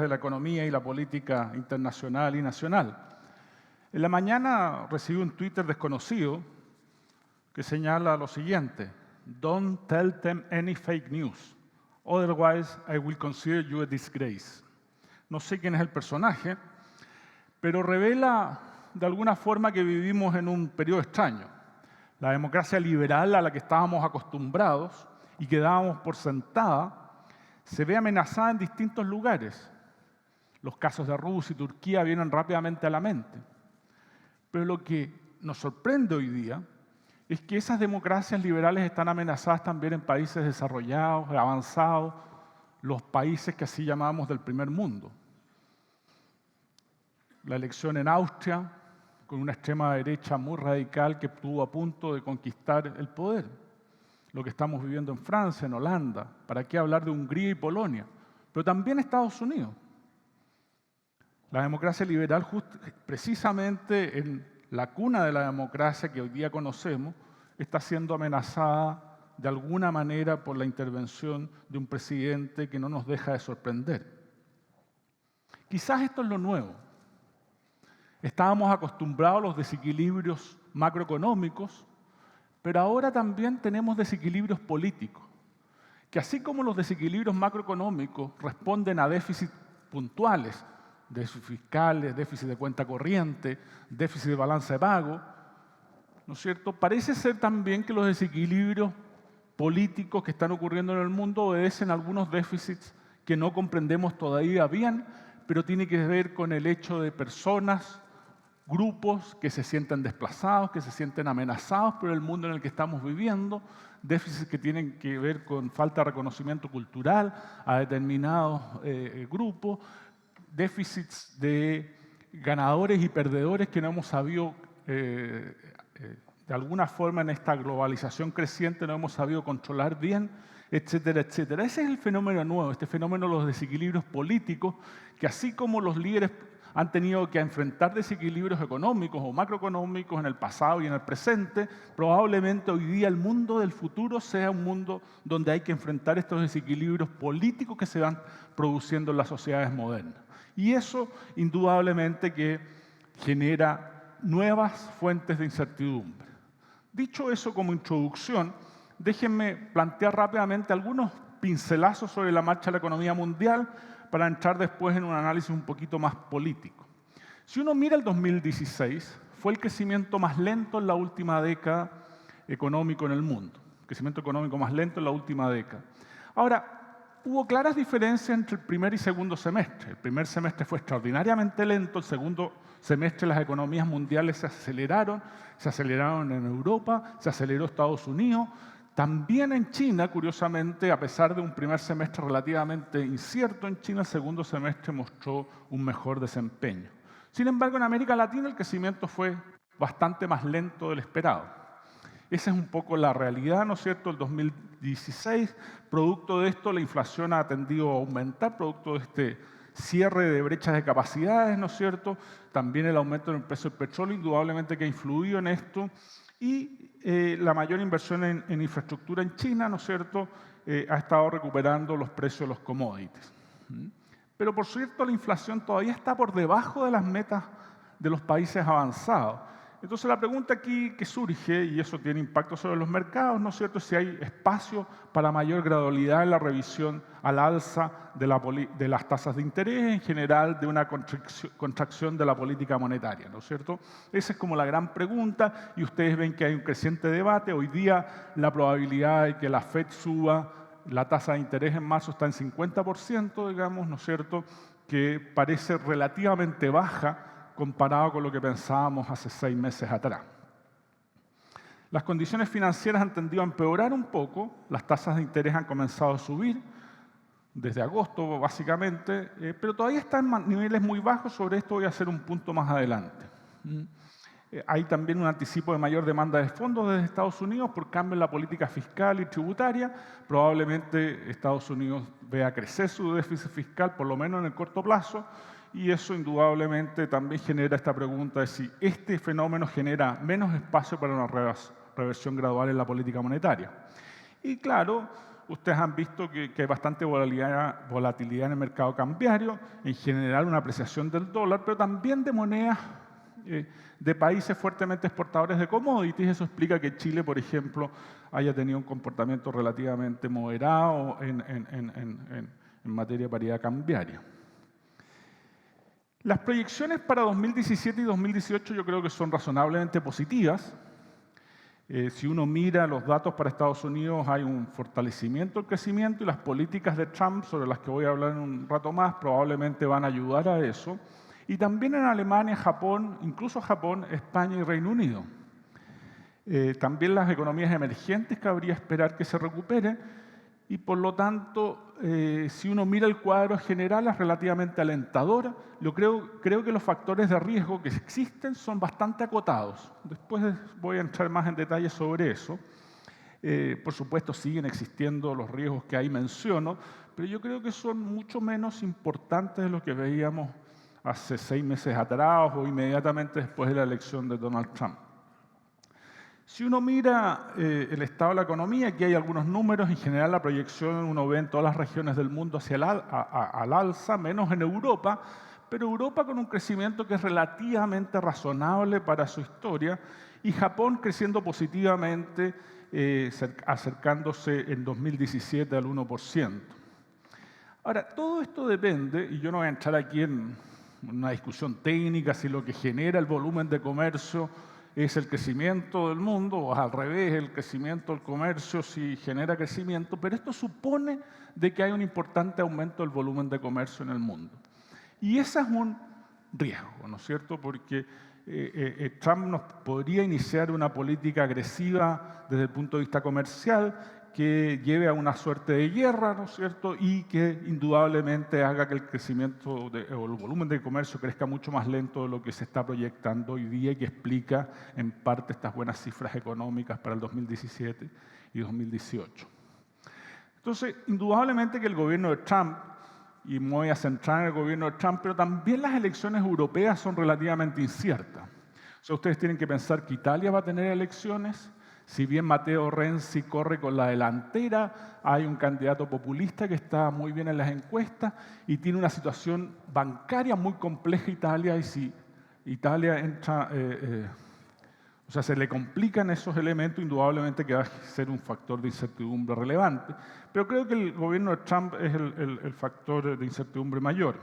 de la economía y la política internacional y nacional. En la mañana recibí un Twitter desconocido que señala lo siguiente: "Don't tell them any fake news, otherwise I will consider you a disgrace". No sé quién es el personaje, pero revela de alguna forma que vivimos en un periodo extraño. La democracia liberal a la que estábamos acostumbrados y que dábamos por sentada se ve amenazada en distintos lugares. Los casos de Rusia y Turquía vienen rápidamente a la mente. Pero lo que nos sorprende hoy día es que esas democracias liberales están amenazadas también en países desarrollados, avanzados, los países que así llamamos del primer mundo. La elección en Austria, con una extrema derecha muy radical que estuvo a punto de conquistar el poder. Lo que estamos viviendo en Francia, en Holanda, ¿para qué hablar de Hungría y Polonia? Pero también Estados Unidos. La democracia liberal, precisamente en la cuna de la democracia que hoy día conocemos, está siendo amenazada de alguna manera por la intervención de un presidente que no nos deja de sorprender. Quizás esto es lo nuevo. Estábamos acostumbrados a los desequilibrios macroeconómicos, pero ahora también tenemos desequilibrios políticos, que así como los desequilibrios macroeconómicos responden a déficits puntuales, déficit fiscales, déficit de cuenta corriente, déficit de balanza de pago, ¿no es cierto? Parece ser también que los desequilibrios políticos que están ocurriendo en el mundo obedecen a algunos déficits que no comprendemos todavía bien, pero tiene que ver con el hecho de personas, grupos que se sienten desplazados, que se sienten amenazados por el mundo en el que estamos viviendo, déficits que tienen que ver con falta de reconocimiento cultural a determinados grupos, déficits de ganadores y perdedores que no hemos sabido, de alguna forma en esta globalización creciente, no hemos sabido controlar bien, etcétera, etcétera. Ese es el fenómeno nuevo, este fenómeno de los desequilibrios políticos, que así como los líderes han tenido que enfrentar desequilibrios económicos o macroeconómicos en el pasado y en el presente, probablemente hoy día el mundo del futuro sea un mundo donde hay que enfrentar estos desequilibrios políticos que se van produciendo en las sociedades modernas. Y eso, indudablemente, que genera nuevas fuentes de incertidumbre. Dicho eso como introducción, déjenme plantear rápidamente algunos pincelazos sobre la marcha de la economía mundial para entrar después en un análisis un poquito más político. Si uno mira el 2016, fue el crecimiento más lento en la última década económico en el mundo. El crecimiento económico más lento en la última década. Ahora, hubo claras diferencias entre el primer y segundo semestre. El primer semestre fue extraordinariamente lento, el segundo semestre las economías mundiales se aceleraron en Europa, se aceleró Estados Unidos. También en China, curiosamente, a pesar de un primer semestre relativamente incierto en China, el segundo semestre mostró un mejor desempeño. Sin embargo, en América Latina el crecimiento fue bastante más lento del esperado. Esa es un poco la realidad, ¿no es cierto?, el 2016. Producto de esto, la inflación ha tendido a aumentar, producto de este cierre de brechas de capacidades, ¿no es cierto? También el aumento del precio del petróleo, indudablemente que ha influido en esto. Y la mayor inversión en infraestructura en China, ¿no es cierto?, ha estado recuperando los precios de los commodities. Pero, por cierto, la inflación todavía está por debajo de las metas de los países avanzados. Entonces, la pregunta aquí que surge, y eso tiene impacto sobre los mercados, ¿no es cierto?, es si hay espacio para mayor gradualidad en la revisión al alza de las tasas de interés, en general de una contracción de la política monetaria, ¿no es cierto? Esa es como la gran pregunta, y ustedes ven que hay un creciente debate. Hoy día la probabilidad de que la FED suba la tasa de interés en marzo está en 50%, digamos, ¿no es cierto?, que parece relativamente baja comparado con lo que pensábamos hace 6 meses atrás. Las condiciones financieras han tendido a empeorar un poco, las tasas de interés han comenzado a subir desde agosto básicamente, pero todavía están en niveles muy bajos. Sobre esto voy a hacer un punto más adelante. Hay también un anticipo de mayor demanda de fondos desde Estados Unidos por cambio en la política fiscal y tributaria. Probablemente Estados Unidos vea crecer su déficit fiscal, por lo menos en el corto plazo, y eso indudablemente también genera esta pregunta de si este fenómeno genera menos espacio para una reversión gradual en la política monetaria. Y claro, ustedes han visto que hay bastante volatilidad en el mercado cambiario, en general una apreciación del dólar, pero también de monedas de países fuertemente exportadores de commodities. Eso explica que Chile, por ejemplo, haya tenido un comportamiento relativamente moderado en materia de paridad cambiaria. Las proyecciones para 2017 y 2018 yo creo que son razonablemente positivas. Si uno mira los datos para Estados Unidos, hay un fortalecimiento del crecimiento y las políticas de Trump, sobre las que voy a hablar en un rato más, probablemente van a ayudar a eso. Y también en Alemania, Japón, incluso Japón, España y Reino Unido. También las economías emergentes cabría esperar que se recuperen y por lo tanto, si uno mira el cuadro general es relativamente alentador. Yo creo que los factores de riesgo que existen son bastante acotados. Después voy a entrar más en detalle sobre eso. Por supuesto, siguen existiendo los riesgos que ahí menciono, pero yo creo que son mucho menos importantes de lo que veíamos hace 6 meses atrás o inmediatamente después de la elección de Donald Trump. Si uno mira el estado de la economía, aquí hay algunos números. En general, la proyección uno ve en todas las regiones del mundo hacia al alza, menos en Europa, pero Europa con un crecimiento que es relativamente razonable para su historia, y Japón creciendo positivamente, acercándose en 2017 al 1%. Ahora, todo esto depende, y yo no voy a entrar aquí en una discusión técnica si lo que genera el volumen de comercio es el crecimiento del mundo, o al revés, el crecimiento del comercio si genera crecimiento, pero esto supone de que hay un importante aumento del volumen de comercio en el mundo. Y ese es un riesgo, ¿no es cierto? Porque Trump nos podría iniciar una política agresiva desde el punto de vista comercial que lleve a una suerte de guerra, ¿no es cierto? Y que indudablemente haga que el crecimiento o el volumen de comercio crezca mucho más lento de lo que se está proyectando hoy día y que explica en parte estas buenas cifras económicas para el 2017 y 2018. Entonces, indudablemente que el gobierno de Trump, y me voy a centrar en el gobierno de Trump, pero también las elecciones europeas son relativamente inciertas. O sea, ustedes tienen que pensar que Italia va a tener elecciones. Si bien Matteo Renzi corre con la delantera, hay un candidato populista que está muy bien en las encuestas y tiene una situación bancaria muy compleja Italia, y si Italia entra, o sea, se le complican esos elementos, indudablemente que va a ser un factor de incertidumbre relevante. Pero creo que el gobierno de Trump es el factor de incertidumbre mayor.